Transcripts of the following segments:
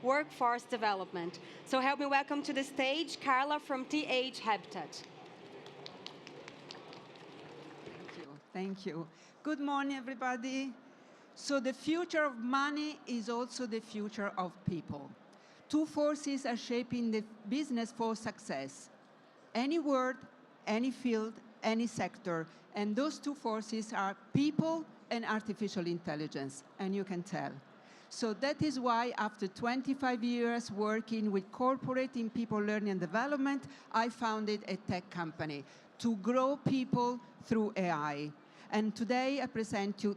workforce development. So help me welcome to the stage Carla from TH Habitat. Thank you. Good morning, everybody. So the future of money is also the future of people. Two forces are shaping the business for success. Any word, any field, any sector. And those two forces are people and artificial intelligence, and you can tell. So that is why after 25 years working with corporate in people learning and development, I founded a tech company to grow people through AI. And today I present you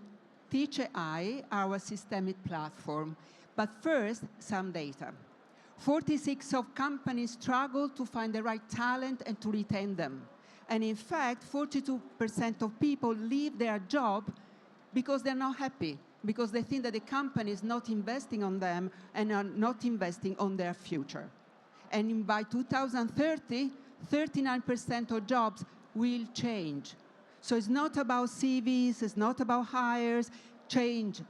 Teach AI, our systemic platform. But first, some data. 46% of companies struggle to find the right talent and to retain them. And in fact, 42% of people leave their job because they're not happy, because they think that the company is not investing on them and are not investing on their future. And by 2030, 39% of jobs will change. So it's not about CVs, it's not about hires, change.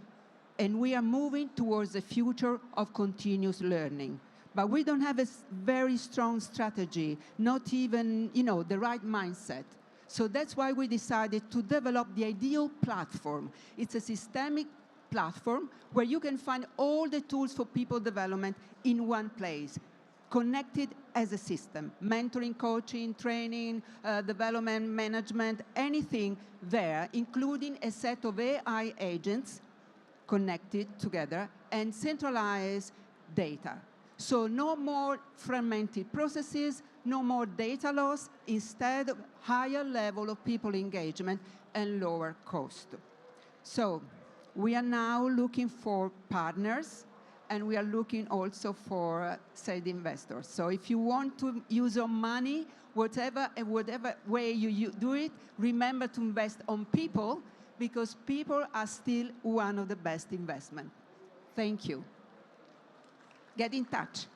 And we are moving towards a future of continuous learning. But we don't have a very strong strategy, not even, the right mindset. So that's why we decided to develop the ideal platform. It's a systemic platform where you can find all the tools for people development in one place, connected as a system, mentoring, coaching, training, development, management, anything there, including a set of AI agents connected together and centralized data. So no more fragmented processes, no more data loss, instead higher level of people engagement and lower cost. So we are now looking for partners, and we are looking also for said investors. So if you want to use your money, whatever way you do it, remember to invest on people, because people are still one of the best investments. Thank you. Get in touch.